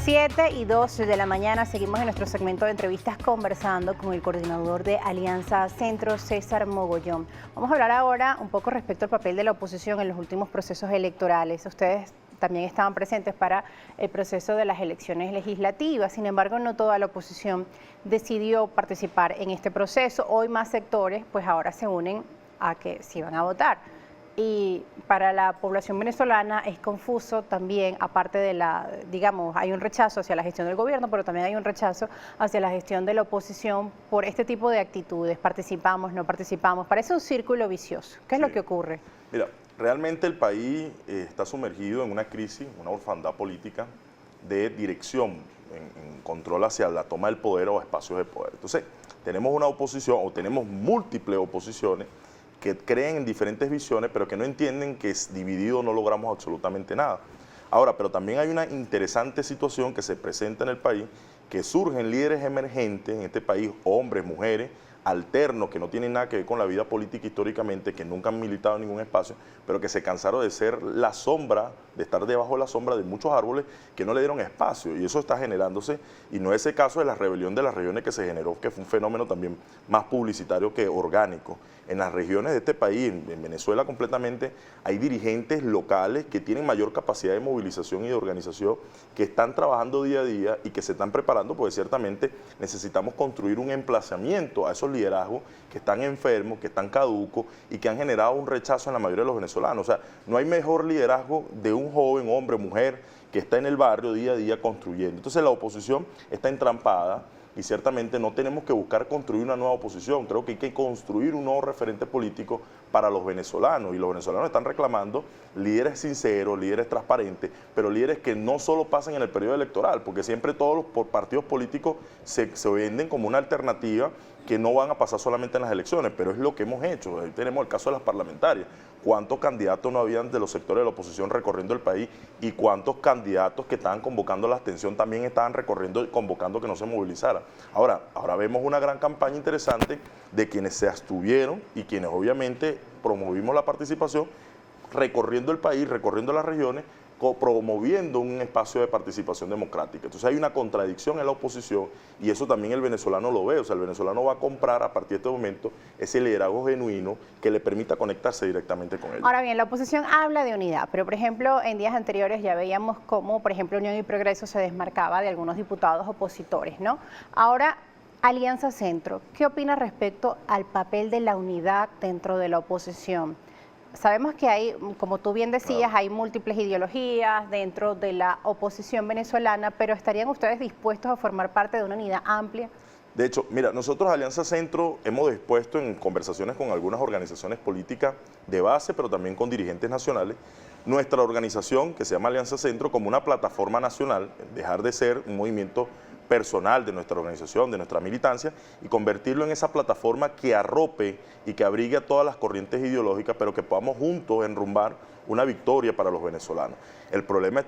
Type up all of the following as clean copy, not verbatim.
7:02 de la mañana seguimos en nuestro segmento de entrevistas conversando con el coordinador de Alianza Centro, César Mogollón. Vamos a hablar ahora un poco respecto al papel de la oposición en los últimos procesos electorales. Ustedes también estaban presentes para el proceso de las elecciones legislativas, sin embargo no toda la oposición decidió participar en este proceso. Hoy más sectores pues ahora se unen a que sí van a votar. Y para la población venezolana es confuso también, aparte de hay un rechazo hacia la gestión del gobierno, pero también hay un rechazo hacia la gestión de la oposición por este tipo de actitudes. Participamos, no participamos, parece un círculo vicioso. ¿Qué es lo que ocurre? Mira, realmente el país está sumergido en una crisis, una orfandad política de dirección, en control hacia la toma del poder o espacios de poder. Entonces, tenemos una oposición o tenemos múltiples oposiciones que creen en diferentes visiones, pero que no entienden que dividido no logramos absolutamente nada. Ahora, pero también hay una interesante situación que se presenta en el país, que surgen líderes emergentes en este país, hombres, mujeres, alternos, que no tienen nada que ver con la vida política históricamente, que nunca han militado en ningún espacio, pero que se cansaron de ser la sombra, de estar debajo de la sombra de muchos árboles que no le dieron espacio, y eso está generándose, y no es ese caso de la rebelión de las regiones que se generó, que fue un fenómeno también más publicitario que orgánico. En las regiones de este país, en Venezuela completamente, hay dirigentes locales que tienen mayor capacidad de movilización y de organización, que están trabajando día a día y que se están preparando, porque ciertamente necesitamos construir un emplazamiento a esos liderazgos que están enfermos, que están caducos y que han generado un rechazo en la mayoría de los venezolanos. O sea, no hay mejor liderazgo de un joven, hombre, mujer, que está en el barrio día a día construyendo. Entonces la oposición está entrampada y ciertamente no tenemos que buscar construir una nueva oposición. Creo que hay que construir un nuevo referente político para los venezolanos, y los venezolanos están reclamando líderes sinceros, líderes transparentes, pero líderes que no solo pasen en el periodo electoral, porque siempre todos los partidos políticos se venden como una alternativa que no van a pasar solamente en las elecciones, pero es lo que hemos hecho. Ahí tenemos el caso de las parlamentarias. ¿Cuántos candidatos no habían de los sectores de la oposición recorriendo el país? Y cuántos candidatos que estaban convocando la abstención también estaban recorriendo y convocando que no se movilizara. Ahora vemos una gran campaña interesante de quienes se abstuvieron y quienes obviamente promovimos la participación, recorriendo el país, recorriendo las regiones, promoviendo un espacio de participación democrática. Entonces hay una contradicción en la oposición, y eso también el venezolano lo ve. O sea, el venezolano va a comprar a partir de este momento ese liderazgo genuino que le permita conectarse directamente con él. Ahora bien, la oposición habla de unidad, pero por ejemplo en días anteriores ya veíamos cómo, por ejemplo, Unión y Progreso se desmarcaba de algunos diputados opositores, ¿no? Ahora, Alianza Centro, ¿qué opina respecto al papel de la unidad dentro de la oposición? Sabemos que hay, como tú bien decías, hay múltiples ideologías dentro de la oposición venezolana, pero ¿estarían ustedes dispuestos a formar parte de una unidad amplia? De hecho, mira, nosotros Alianza Centro hemos dispuesto en conversaciones con algunas organizaciones políticas de base, pero también con dirigentes nacionales, nuestra organización, que se llama Alianza Centro, como una plataforma nacional, dejar de ser un movimiento personal de nuestra organización, de nuestra militancia, y convertirlo en esa plataforma que arrope y que abrigue a todas las corrientes ideológicas, pero que podamos juntos enrumbar una victoria para los venezolanos. El problema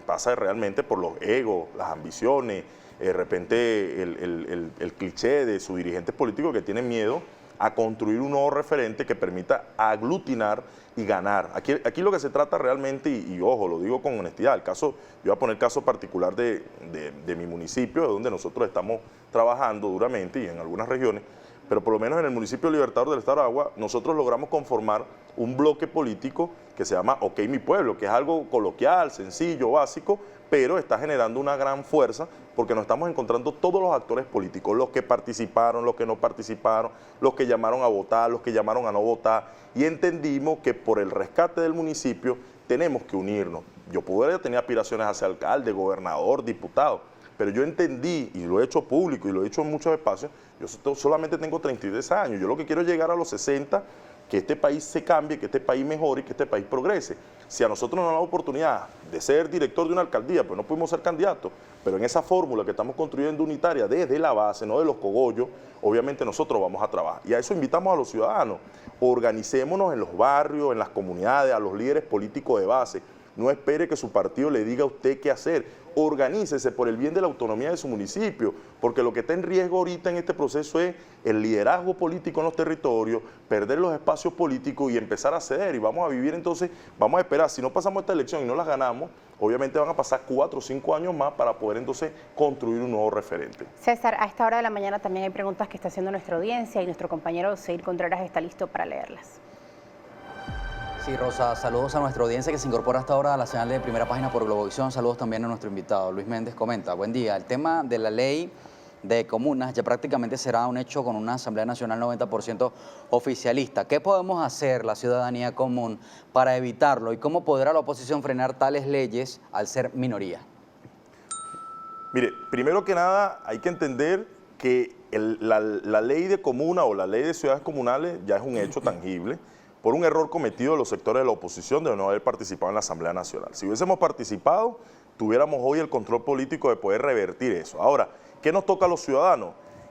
pasa realmente por los egos, las ambiciones, de repente el cliché de sus dirigentes políticos que tienen miedo a construir un nuevo referente que permita aglutinar y ganar. Aquí lo que se trata realmente, y ojo, lo digo con honestidad, yo voy a poner el caso particular de mi municipio, de donde nosotros estamos trabajando duramente y en algunas regiones, pero por lo menos en el municipio Libertador del Estado de Aragua, nosotros logramos conformar un bloque político que se llama OK Mi Pueblo, que es algo coloquial, sencillo, básico, pero está generando una gran fuerza porque nos estamos encontrando todos los actores políticos, los que participaron, los que no participaron, los que llamaron a votar, los que llamaron a no votar, y entendimos que por el rescate del municipio tenemos que unirnos. Yo podría tener aspiraciones hacia alcalde, gobernador, diputado, pero yo entendí, y lo he hecho público y lo he hecho en muchos espacios, yo solamente tengo 33 años, yo lo que quiero es llegar a los 60, que este país se cambie, que este país mejore y que este país progrese. Si a nosotros nos dan la oportunidad de ser director de una alcaldía, pues no pudimos ser candidatos, pero en esa fórmula que estamos construyendo unitaria desde la base, no de los cogollos, obviamente nosotros vamos a trabajar. Y a eso invitamos a los ciudadanos, organicémonos en los barrios, en las comunidades, a los líderes políticos de base, no espere que su partido le diga a usted qué hacer. Organícese por el bien de la autonomía de su municipio, porque lo que está en riesgo ahorita en este proceso es el liderazgo político en los territorios, perder los espacios políticos y empezar a ceder. Y vamos a vivir entonces, vamos a esperar, si no pasamos esta elección y no las ganamos, obviamente van a pasar 4 o 5 años más para poder entonces construir un nuevo referente. César, a esta hora de la mañana también hay preguntas que está haciendo nuestra audiencia y nuestro compañero Seil Contreras está listo para leerlas. Sí, Rosa, saludos a nuestra audiencia que se incorpora hasta ahora a la señal de Primera Página por Globovisión. Saludos también a nuestro invitado. Luis Méndez comenta, buen día. El tema de la ley de comunas ya prácticamente será un hecho con una Asamblea Nacional 90% oficialista. ¿Qué podemos hacer la ciudadanía común para evitarlo y cómo podrá la oposición frenar tales leyes al ser minoría? Mire, primero que nada hay que entender que la ley de comuna o la ley de ciudades comunales ya es un hecho tangible por un error cometido de los sectores de la oposición de no haber participado en la Asamblea Nacional. Si hubiésemos participado, tuviéramos hoy el control político de poder revertir eso. Ahora, ¿qué nos toca a los ciudadanos?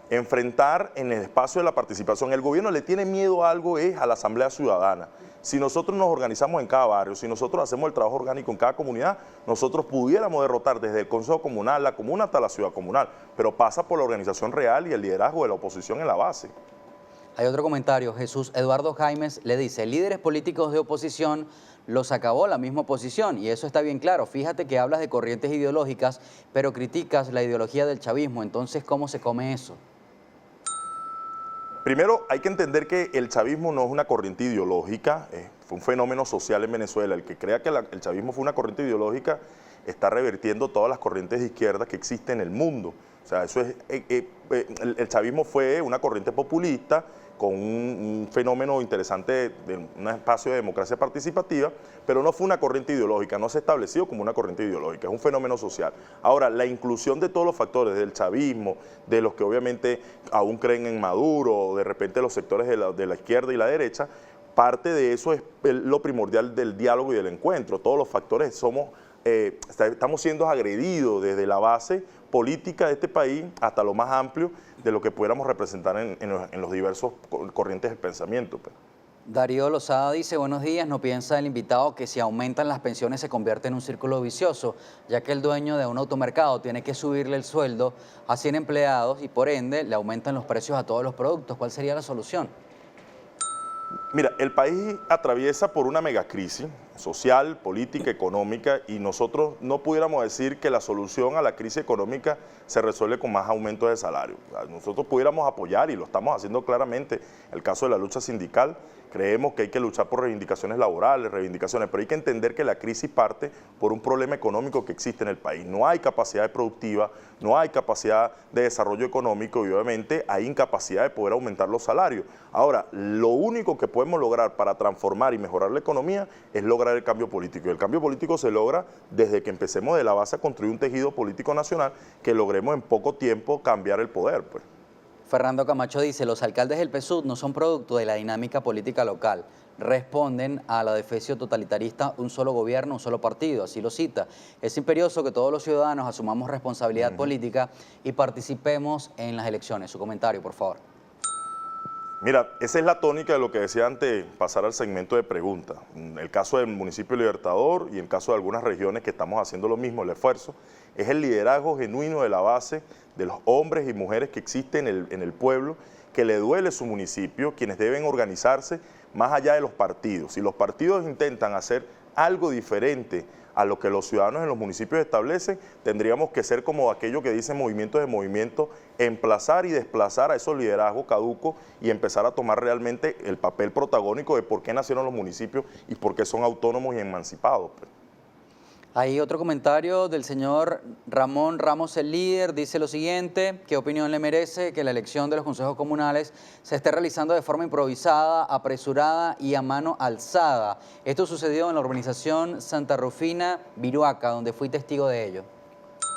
Enfrentar en el espacio de la participación. El gobierno le tiene miedo a algo, es a la Asamblea Ciudadana. Si nosotros nos organizamos en cada barrio, si nosotros hacemos el trabajo orgánico en cada comunidad, nosotros pudiéramos derrotar desde el Consejo Comunal, la comuna hasta la ciudad comunal, pero pasa por la organización real y el liderazgo de la oposición en la base. Hay otro comentario, Jesús Eduardo Jaimes le dice, líderes políticos de oposición los acabó la misma oposición y eso está bien claro. Fíjate que hablas de corrientes ideológicas, pero criticas la ideología del chavismo, entonces ¿cómo se come eso? Primero, hay que entender que el chavismo no es una corriente ideológica, fue un fenómeno social en Venezuela. El que crea que el chavismo fue una corriente ideológica está revertiendo todas las corrientes de izquierda que existen en el mundo. O sea, eso es, el chavismo fue una corriente populista con un fenómeno interesante de un espacio de democracia participativa, pero no fue una corriente ideológica, no se estableció como una corriente ideológica, es un fenómeno social. Ahora, la inclusión de todos los factores, del chavismo, de los que obviamente aún creen en Maduro, de repente los sectores de la izquierda y la derecha, parte de eso es lo primordial del diálogo y del encuentro. Todos los factores estamos siendo agredidos desde la base política de este país hasta lo más amplio de lo que pudiéramos representar en los diversos corrientes del pensamiento. Darío Lozada dice, buenos días, ¿no piensa el invitado que si aumentan las pensiones se convierte en un círculo vicioso, ya que el dueño de un automercado tiene que subirle el sueldo a 100 empleados y por ende le aumentan los precios a todos los productos? ¿Cuál sería la solución? Mira, el país atraviesa por una megacrisis social, política, económica y nosotros no pudiéramos decir que la solución a la crisis económica se resuelve con más aumentos de salario. Nosotros pudiéramos apoyar y lo estamos haciendo claramente. El caso de la lucha sindical, creemos que hay que luchar por reivindicaciones laborales, pero hay que entender que la crisis parte por un problema económico que existe en el país. No hay capacidad productiva, no hay capacidad de desarrollo económico y obviamente hay incapacidad de poder aumentar los salarios. Ahora, lo único que podemos lograr para transformar y mejorar la economía es lograr el cambio político. Y el cambio político se logra desde que empecemos de la base a construir un tejido político nacional que logremos en poco tiempo cambiar el poder, pues. Fernando Camacho dice, los alcaldes del PSUV no son producto de la dinámica política local, responden a la defecio totalitarista un solo gobierno, un solo partido, así lo cita. Es imperioso que todos los ciudadanos asumamos responsabilidad política y participemos en las elecciones. Su comentario, por favor. Mira, esa es la tónica de lo que decía antes de pasar al segmento de preguntas. El caso del municipio Libertador y el caso de algunas regiones que estamos haciendo lo mismo, el esfuerzo, es el liderazgo genuino de la base de los hombres y mujeres que existen en el pueblo, que le duele su municipio, quienes deben organizarse más allá de los partidos. Si los partidos intentan hacer algo diferente a lo que los ciudadanos en los municipios establecen, tendríamos que ser como aquello que dicen movimientos de movimiento, emplazar y desplazar a esos liderazgos caducos y empezar a tomar realmente el papel protagónico de por qué nacieron los municipios y por qué son autónomos y emancipados. Hay otro comentario del señor Ramón Ramos, el líder, dice lo siguiente: ¿qué opinión le merece que la elección de los consejos comunales se esté realizando de forma improvisada, apresurada y a mano alzada? Esto sucedió en la urbanización Santa Rufina, Viruaca, donde fui testigo de ello.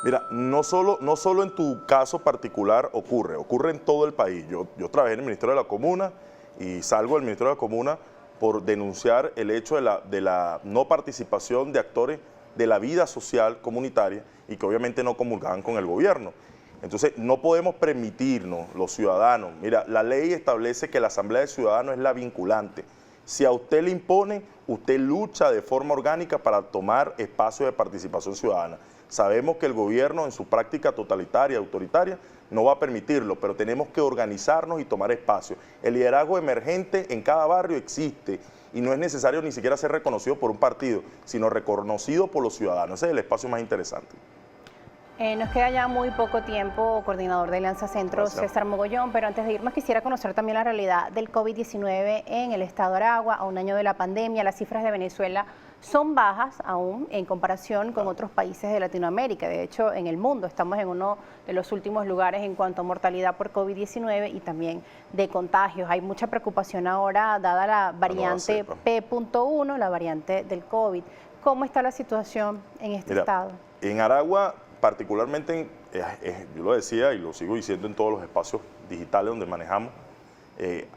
Mira, no solo en tu caso particular ocurre en todo el país. Yo trabajé en el Ministerio de la Comuna y salgo del Ministerio de la Comuna por denunciar el hecho de la no participación de actores de la vida social comunitaria y que obviamente no comulgaban con el gobierno. Entonces no podemos permitirnos los ciudadanos, mira, la ley establece que la Asamblea de Ciudadanos es la vinculante Si a usted le imponen, usted lucha de forma orgánica para tomar espacios de participación ciudadana. Sabemos que el gobierno en su práctica totalitaria, autoritaria, no va a permitirlo, pero tenemos que organizarnos y tomar espacio. El liderazgo emergente en cada barrio existe y no es necesario ni siquiera ser reconocido por un partido, sino reconocido por los ciudadanos. Ese es el espacio más interesante. Nos queda ya muy poco tiempo, coordinador de Alianza Centro, Gracias. César Mogollón, pero antes de irnos quisiera conocer también la realidad del COVID-19 en el estado de Aragua, a un año de la pandemia. Las cifras de Venezuela son bajas aún en comparación con otros países de Latinoamérica. De hecho, en el mundo estamos en uno de los últimos lugares en cuanto a mortalidad por COVID-19 y también de contagios. Hay mucha preocupación ahora, dada la variante P.1, la variante del COVID. ¿Cómo está la situación en este estado? En Aragua, particularmente, yo lo decía y lo sigo diciendo en todos los espacios digitales donde manejamos,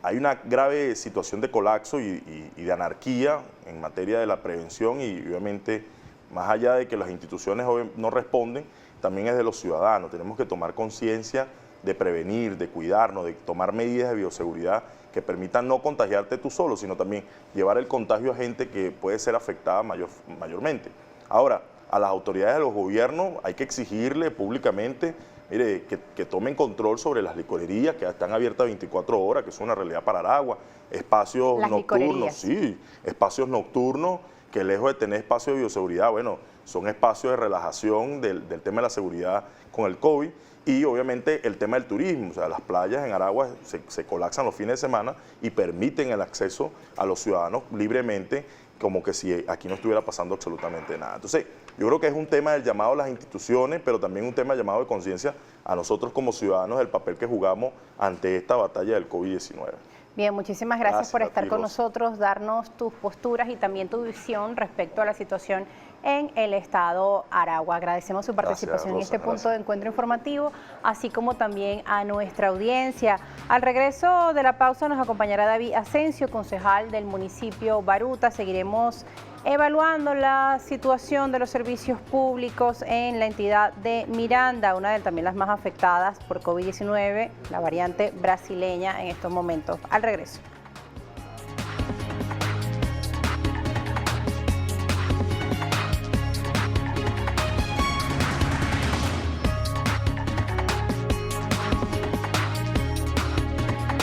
hay una grave situación de colapso y de anarquía en materia de la prevención y obviamente, más allá de que las instituciones no responden, también es de los ciudadanos. Tenemos que tomar conciencia de prevenir, de cuidarnos, de tomar medidas de bioseguridad que permitan no contagiarte tú solo, sino también llevar el contagio a gente que puede ser afectada mayormente. Ahora, a las autoridades de los gobiernos hay que exigirle públicamente, mire, que tomen control sobre las licorerías que están abiertas 24 horas, que es una realidad para Aragua, espacios nocturnos, sí, espacios nocturnos que lejos de tener espacios de bioseguridad, bueno, son espacios de relajación del tema de la seguridad con el COVID y obviamente el tema del turismo, o sea, las playas en Aragua se colapsan los fines de semana y permiten el acceso a los ciudadanos libremente, como que si aquí no estuviera pasando absolutamente nada. Entonces, yo creo que es un tema del llamado a las instituciones, pero también un tema del llamado de conciencia a nosotros como ciudadanos del papel que jugamos ante esta batalla del COVID-19. Bien, muchísimas gracias por estar con nosotros, darnos tus posturas y también tu visión respecto a la situación en el estado Aragua. Agradecemos su participación en este punto de encuentro informativo, así como también a nuestra audiencia. Al regreso de la pausa nos acompañará David Asensio, concejal del municipio Baruta. Seguiremos evaluando la situación de los servicios públicos en la entidad de Miranda, una de también las más afectadas por COVID-19, la variante brasileña en estos momentos. Al regreso.